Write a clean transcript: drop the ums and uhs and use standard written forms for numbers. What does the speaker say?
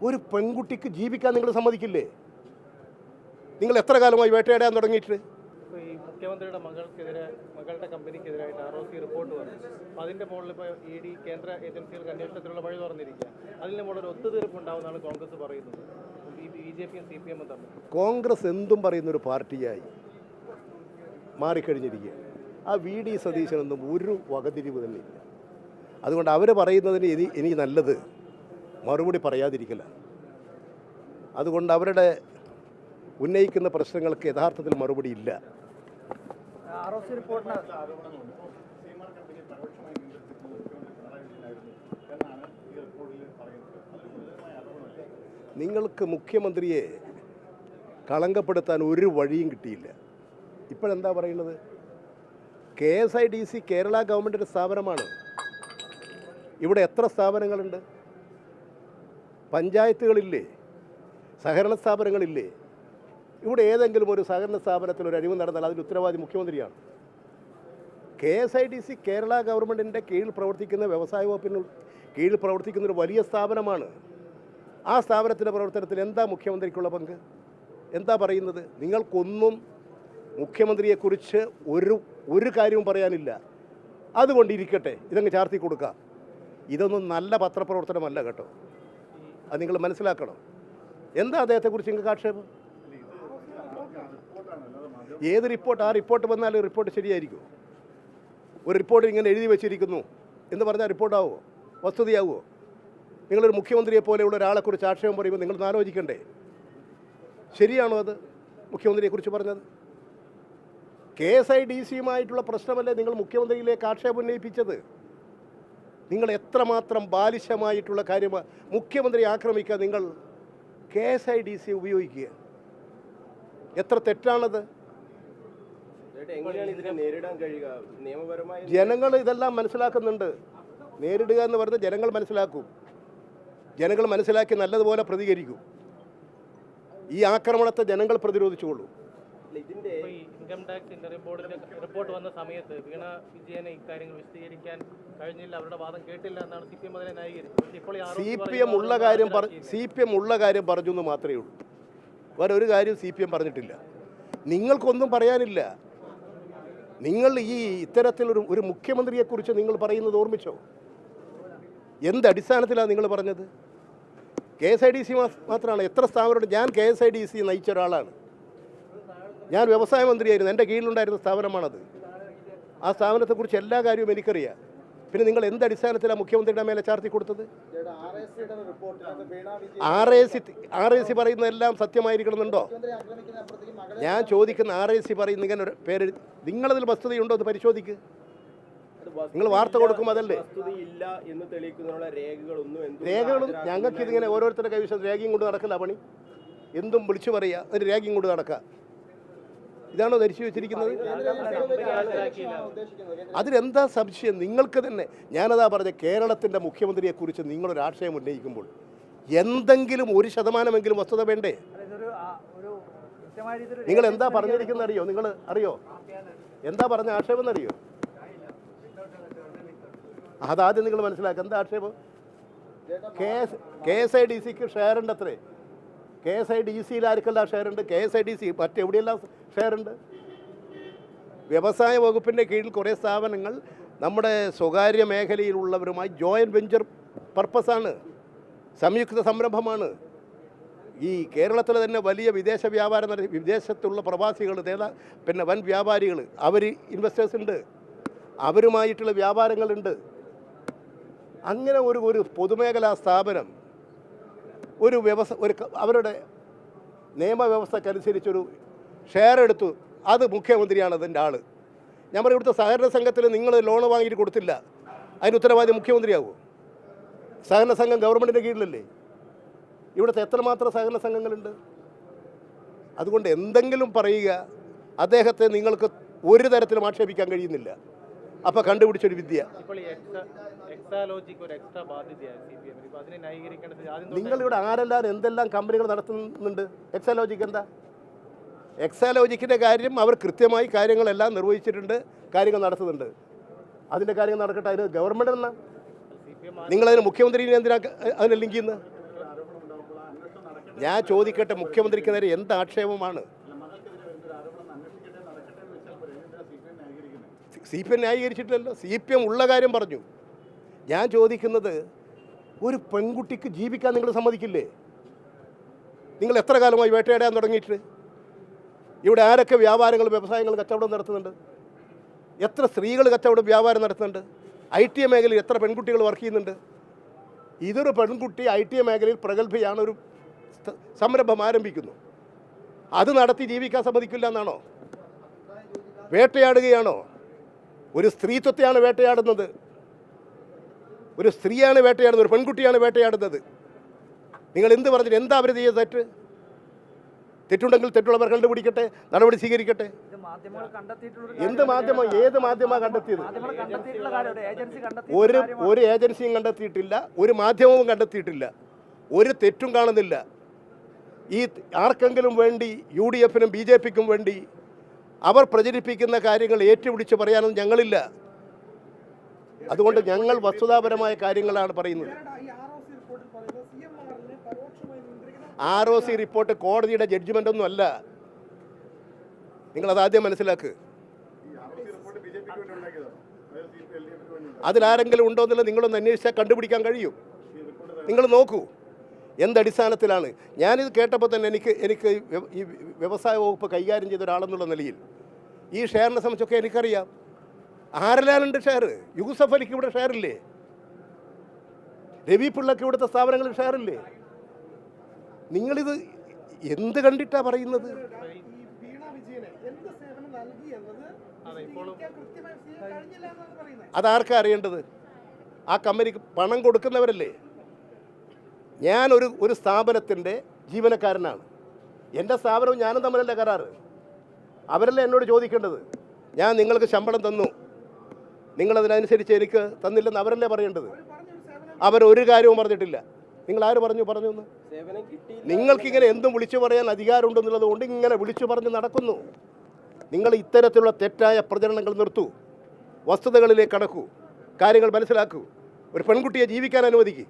ഒരു പെൺകുട്ടിക്ക് ജീവിക്കാൻ നിങ്ങൾ സമ്മതിക്കില്ലേ? നിങ്ങൾ എത്ര കാലമായി വേട്ടയാടാൻ തുടങ്ങിയിട്ട്? ഈ മുഖ്യമന്ത്രിയുടെ മകളുടെ കമ്പനിക്കെതിരായിട്ട് ROC റിപ്പോർട്ട് വന്നു. അപ്പോൾ അതിൻ്റെ മുകളിൽ ഇപ്പോൾ ED കേന്ദ്ര ഏജൻസികൾക്ക് അന്വേഷണത്തിനുള്ള വഴി തുറന്നിരിക്കുക. അതിൻ്റെ മുകളിൽ ഒരു ഒത്തുതീർപ്പ് ഉണ്ടാവുമെന്നാണ് കോൺഗ്രസ് പറയുന്നത്. BJPയും CPM തമ്മിൽ കോൺഗ്രസ് എന്തും പറയുന്നൊരു പാർട്ടിയായി മാറിക്കഴിഞ്ഞിരിക്കുക. ആ VD സതീശനൊന്നും ഒരു വകതിരിവ് തന്നെ ഇല്ല. അതുകൊണ്ട് അവർ പറയുന്നതിന് എനിക്ക് നല്ലത് മറുപടി പറയാതിരിക്കില്ല. അതുകൊണ്ട് അവരുടെ ഉന്നയിക്കുന്ന പ്രശ്നങ്ങൾക്ക് യഥാർത്ഥത്തിൽ മറുപടി ഇല്ല. നിങ്ങൾക്ക് മുഖ്യമന്ത്രിയെ കളങ്കപ്പെടുത്താൻ ഒരു വഴിയും കിട്ടിയില്ല. ഇപ്പോഴെന്താ പറയുന്നത്? KSIDC കേരള ഗവൺമെൻറ്റിൻ്റെ സ്ഥാപനമാണ്. ഇവിടെ എത്ര സ്ഥാപനങ്ങളുണ്ട്? പഞ്ചായത്തുകളില്ലേ? സഹകരണ സ്ഥാപനങ്ങളില്ലേ? ഇവിടെ ഏതെങ്കിലും ഒരു സഹകരണ സ്ഥാപനത്തിൽ ഒരു അഴിമതി നടന്നാൽ അതിന് ഉത്തരവാദി മുഖ്യമന്ത്രിയാണ്. KSIDC കേരള ഗവൺമെൻറ്റിൻ്റെ കീഴിൽ പ്രവർത്തിക്കുന്ന വ്യവസായ വകുപ്പിന് കീഴിൽ പ്രവർത്തിക്കുന്ന ഒരു വലിയ സ്ഥാപനമാണ്. ആ സ്ഥാപനത്തിൻ്റെ പ്രവർത്തനത്തിൽ എന്താ മുഖ്യമന്ത്രിക്കുള്ള പങ്ക്? എന്താ പറയുന്നത്? നിങ്ങൾക്കൊന്നും മുഖ്യമന്ത്രിയെക്കുറിച്ച് ഒരു കാര്യവും പറയാനില്ല. അതുകൊണ്ടിരിക്കട്ടെ, ഇതങ്ങ് ചാർത്തി കൊടുക്കുക. ഇതൊന്നും നല്ല പത്രപ്രവർത്തനമല്ല കേട്ടോ. അത് നിങ്ങൾ മനസ്സിലാക്കണം. എന്താ അദ്ദേഹത്തെക്കുറിച്ച് നിങ്ങൾക്ക് ആക്ഷേപം? ഏത് റിപ്പോർട്ട്? ആ റിപ്പോർട്ട് വന്നാൽ റിപ്പോർട്ട് ശരിയായിരിക്കും. ഒരു റിപ്പോർട്ട് ഇങ്ങനെ എഴുതി വെച്ചിരിക്കുന്നു എന്ന് പറഞ്ഞാൽ റിപ്പോർട്ടാവുമോ? വസ്തുതയാവുമോ? നിങ്ങളൊരു മുഖ്യമന്ത്രിയെ പോലെയുള്ള ഒരാളെക്കുറിച്ച് ആക്ഷേപം പറയുമ്പോൾ നിങ്ങളൊന്ന് ആലോചിക്കണ്ടേ? ശരിയാണോ അത് മുഖ്യമന്ത്രിയെക്കുറിച്ച് പറഞ്ഞത്? KSIDCയുമായിട്ടുള്ള പ്രശ്നമല്ലേ നിങ്ങൾ മുഖ്യമന്ത്രിയിലേക്ക് ആക്ഷേപം ഉന്നയിപ്പിച്ചത്? നിങ്ങൾ എത്രമാത്രം ബാലിശമായിട്ടുള്ള കാര്യമാണ് മുഖ്യമന്ത്രി ആക്രമിക്കുക. നിങ്ങൾ KSIDC ഉപയോഗിക്കുക. എത്ര തെറ്റാണത്? ജനങ്ങൾ ഇതെല്ലാം മനസ്സിലാക്കുന്നുണ്ട്. നേരിടുക എന്ന് പറഞ്ഞാൽ ജനങ്ങൾ മനസ്സിലാക്കും. ജനങ്ങൾ മനസ്സിലാക്കി നല്ലതുപോലെ പ്രതികരിക്കും. ഈ ആക്രമണത്തെ ജനങ്ങൾ പ്രതിരോധിച്ചുകൊള്ളൂ. ഇൻകം ടാക്സ് ഇന്റർവ്യൂ ബോർഡിന്റെ റിപ്പോർട്ട് വന്ന സമയത്ത് വീണ വിജയനെ ഇക്കാര്യങ്ങൾ വിശദീകരിക്കാൻ കഴിഞ്ഞില്ല, അവരുടെ വാദം കേട്ടില്ല എന്നാണ് CPM അതിനെ ന്യായീകരിച്ചത്. ഇപ്പോൾ CPM ഉള്ള കാര്യം പറഞ്ഞു എന്ന് മാത്രമേ ഉള്ളൂ. വേറെ ഒരു കാര്യം CPM പറഞ്ഞിട്ടില്ല. നിങ്ങൾക്കൊന്നും പറയാനില്ല. നിങ്ങൾ ഈ ഇത്തരത്തിലൊരു മുഖ്യമന്ത്രിയെക്കുറിച്ച് നിങ്ങൾ പറയുന്നത് ഓർമ്മിച്ചോ? എന്ത് അടിസ്ഥാനത്തിലാണ് നിങ്ങൾ പറഞ്ഞത്? KSIDC മാത്രമാണ്. എത്ര സ്ഥാപനമുണ്ട്? ഞാൻ KSIDC നയിച്ച ഒരാളാണ്. ഞാൻ വ്യവസായ മന്ത്രിയായിരുന്നു. എൻ്റെ കീഴിലുണ്ടായിരുന്ന സ്ഥാപനമാണത്. ആ സ്ഥാപനത്തെക്കുറിച്ച് എല്ലാ കാര്യവും എനിക്കറിയാം. പിന്നെ നിങ്ങൾ എന്ത് അടിസ്ഥാനത്തിലാണ് മുഖ്യമന്ത്രിയുടെ മേലെ ചാർത്തി കൊടുത്തത്? RAC പറയുന്നതെല്ലാം സത്യമായിരിക്കണമെന്നുണ്ടോ? ഞാൻ ചോദിക്കുന്ന RAC പറയുന്ന ഇങ്ങനെ ഒരു പേര് നിങ്ങളതിൽ വസ്തുതയുണ്ടോ എന്ന് പരിശോധിക്ക്. നിങ്ങൾ വാർത്ത കൊടുക്കും അതല്ലേ? രേഖകളും ഞങ്ങൾക്ക് ഇതിങ്ങനെ ഓരോരുത്തരുടെ കൈവശം രേഖയും കൊണ്ട് നടക്കില്ല പണി. എന്തും വിളിച്ചു പറയുക, അതിന് രേഖയും കൊണ്ട് നടക്കുക. ഇതാണോ ധരിച്ചു വെച്ചിരിക്കുന്നത്? അതിലെന്താ സംശയം? നിങ്ങൾക്ക് തന്നെ ഞാനതാ പറഞ്ഞ കേരളത്തിൻ്റെ മുഖ്യമന്ത്രിയെക്കുറിച്ച് നിങ്ങളൊരു ആക്ഷേപം ഉന്നയിക്കുമ്പോൾ എന്തെങ്കിലും 1% വസ്തുത വേണ്ടേ? നിങ്ങൾ എന്താ പറഞ്ഞിരിക്കുന്നത് അറിയോ? നിങ്ങൾ അറിയോ എന്താ പറഞ്ഞ ആക്ഷേപം എന്നറിയോ? അതാദ്യം നിങ്ങൾ മനസ്സിലാക്കുക. എന്താ ആക്ഷേപം? KSIDCക്ക് ഷെയർ ഉണ്ട് അത്രേ. KSIDCയിൽ ആർക്കെല്ലാം ഷെയർ ഉണ്ട്? KSIDC മറ്റെവിടെയെല്ലാം ഷെയർ ഉണ്ട്? വ്യവസായ വകുപ്പിൻ്റെ കീഴിൽ കുറേ സ്ഥാപനങ്ങൾ നമ്മുടെ സ്വകാര്യ മേഖലയിലുള്ളവരുമായി ജോയിൻറ്റ് വെഞ്ചർ പർപ്പസാണ്, സംയുക്ത സംരംഭമാണ്. ഈ കേരളത്തിലെ തന്നെ വലിയ വിദേശത്തുള്ള പ്രവാസികൾ, പിന്നെ വൻ വ്യാപാരികൾ, അവർ ഇൻവെസ്റ്റേഴ്സ് ഉണ്ട്, അവരുമായിട്ടുള്ള വ്യാപാരങ്ങളുണ്ട്. അങ്ങനെ ഒരു പൊതുമേഖലാ സ്ഥാപനം ഒരു അവരുടെ നിയമവ്യവസ്ഥക്കനുസരിച്ചൊരു ഷെയർ എടുത്തു. അത് മുഖ്യമന്ത്രിയാണ് അതിൻ്റെ ആൾ. ഞാൻ പറയും, ഇവിടുത്തെ സഹകരണ സംഘത്തിൽ നിങ്ങൾ ലോൺ വാങ്ങിയിട്ട് കൊടുത്തില്ല, അതിന് ഉത്തരവാദി മുഖ്യമന്ത്രിയാകുമോ? സഹകരണ സംഘം ഗവൺമെൻറ്റിൻ്റെ കീഴിലല്ലേ? ഇവിടുത്തെ എത്രമാത്രം സഹകരണ സംഘങ്ങളുണ്ട്? അതുകൊണ്ട് എന്തെങ്കിലും പറയുക, അദ്ദേഹത്തെ നിങ്ങൾക്ക് ഒരു തരത്തിലും ആക്ഷേപിക്കാൻ കഴിയുന്നില്ല. അപ്പോൾ കണ്ടുപിടിച്ചൊരു വിദ്യ. നിങ്ങളിവിടെ ആരെല്ലാം എന്തെല്ലാം കമ്പനികൾ നടത്തുന്നുണ്ട്? എക്സാലോജിക്ക് എന്താ? എക്സാലോജിക്കിൻ്റെ കാര്യം അവർ കൃത്യമായി കാര്യങ്ങളെല്ലാം നിർവഹിച്ചിട്ടുണ്ട്, കാര്യങ്ങൾ നടത്തുന്നുണ്ട്. അതിൻ്റെ കാര്യങ്ങൾ നടക്കട്ടെ. അതിന് ഗവൺമെൻറ് എന്നാ? നിങ്ങളതിന് മുഖ്യമന്ത്രിനെ എന്തിനാ അതിനെ ലിങ്ക് ചെയ്യുന്നത്? ഞാൻ ചോദിക്കട്ടെ, മുഖ്യമന്ത്രിക്ക് നേരെ എന്ത് ആക്ഷേപമാണ്? CPM ന്യായീകരിച്ചിട്ടില്ലല്ലോ. CPM ഉള്ള കാര്യം പറഞ്ഞു. ഞാൻ ചോദിക്കുന്നത്, ഒരു പെൺകുട്ടിക്ക് ജീവിക്കാൻ നിങ്ങൾ സമ്മതിക്കില്ലേ? നിങ്ങൾ എത്ര കാലമായി വേട്ടയാടാൻ തുടങ്ങിയിട്ട്? ഇവിടെ ആരൊക്കെ വ്യാപാരങ്ങൾ, വ്യവസായങ്ങൾ, കച്ചവടം നടത്തുന്നുണ്ട്? എത്ര സ്ത്രീകൾ കച്ചവടം, വ്യാപാരം നടത്തുന്നുണ്ട്? IT മേഖലയിൽ എത്ര പെൺകുട്ടികൾ വർക്ക് ചെയ്യുന്നുണ്ട്? ഇതൊരു പെൺകുട്ടി IT മേഖലയിൽ പ്രഗത്ഭയാണ്, ഒരു സംരംഭം ആരംഭിക്കുന്നു. അത് നടത്തി ജീവിക്കാൻ സമ്മതിക്കില്ല എന്നാണോ? വേട്ടയാടുകയാണോ? ഒരു സ്ത്രീത്വത്തെയാണ് വേട്ടയാടുന്നത്. ഒരു സ്ത്രീയാണ് വേട്ടയാടുന്നത്, ഒരു പെൺകുട്ടിയാണ് വേട്ടയാടുന്നത്. നിങ്ങൾ എന്ത് പറഞ്ഞിട്ട് എന്താ അവർ ചെയ്ത തെറ്റ്? തെറ്റുണ്ടെങ്കിൽ തെറ്റുള്ളവർ കണ്ടുപിടിക്കട്ടെ, നടപടി സ്വീകരിക്കട്ടെ. എന്ത് മാധ്യമം? ഏത് മാധ്യമമാണ് കണ്ടെത്തിയത്? ഒരു ഏജൻസിയും കണ്ടെത്തിയിട്ടില്ല, ഒരു മാധ്യമവും കണ്ടെത്തിയിട്ടില്ല, ഒരു തെറ്റും കാണുന്നില്ല. ഈ ആർക്കെങ്കിലും വേണ്ടി, UDF-നും BJP-ക്കും വേണ്ടി അവർ പ്രചരിപ്പിക്കുന്ന കാര്യങ്ങൾ ഏറ്റുപിടിച്ച് പറയാനൊന്നും ഞങ്ങളില്ല. അതുകൊണ്ട് ഞങ്ങൾ വസ്തുതാപരമായ കാര്യങ്ങളാണ് പറയുന്നത്. ROC റിപ്പോർട്ട് കോടതിയുടെ ജഡ്ജ്മെൻ്റ് ഒന്നും അല്ല. നിങ്ങളത് ആദ്യം മനസ്സിലാക്ക്. അതിലാരെങ്കിലും ഉണ്ടോ എന്നുള്ളത് നിങ്ങളൊന്ന് അന്വേഷിച്ചാൽ കണ്ടുപിടിക്കാൻ കഴിയും. നിങ്ങൾ നോക്കൂ എന്തടിസ്ഥാനത്തിലാണ്. ഞാനിത് കേട്ടപ്പോൾ തന്നെ എനിക്ക് ഈ വ്യവസായ വകുപ്പ് കൈകാര്യം ചെയ്ത ഒരാളെന്നുള്ള നിലയിൽ ഈ ഷെയറിനെ സംബന്ധിച്ചൊക്കെ എനിക്കറിയാം. ആരെല്ലാമുണ്ട് ഷെയർ? യൂസഫ് അലിക്ക് ഇവിടെ ഷെയറില്ലേ? രവി പിള്ളക്ക് ഇവിടുത്തെ സ്ഥാപനങ്ങളിൽ ഷെയറില്ലേ? നിങ്ങളിത് എന്ത് കണ്ടിട്ടാണ് പറയുന്നത്? അതാർക്കാ അറിയേണ്ടത്? ആ കമ്പനിക്ക് പണം കൊടുക്കുന്നവരല്ലേ? ഞാനൊരു സ്ഥാപനത്തിൻ്റെ ജീവനക്കാരനാണ്. എൻ്റെ സ്ഥാപനവും ഞാനും തമ്മിലല്ല കരാറ്. അവരല്ലേ എന്നോട് ചോദിക്കേണ്ടത്. ഞാൻ നിങ്ങൾക്ക് ശമ്പളം തന്നു, നിങ്ങളതിനനുസരിച്ച് എനിക്ക് തന്നില്ലെന്ന് അവരല്ലേ പറയേണ്ടത്. അവരൊരു കാര്യവും പറഞ്ഞിട്ടില്ല. നിങ്ങൾ ആര് പറഞ്ഞു എന്ന്? നിങ്ങൾക്കിങ്ങനെ എന്തും വിളിച്ചു പറയാൻ അധികാരമുണ്ടെന്നുള്ളത് കൊണ്ട് ഇങ്ങനെ വിളിച്ചു പറഞ്ഞ് നടക്കുന്നു. നിങ്ങൾ ഇത്തരത്തിലുള്ള തെറ്റായ പ്രചരണങ്ങൾ നിർത്തൂ, വസ്തുതകളിലേക്ക് കടക്കൂ, കാര്യങ്ങൾ മനസ്സിലാക്കൂ. ഒരു പെൺകുട്ടിയെ ജീവിക്കാൻ അനുവദിക്കൂ.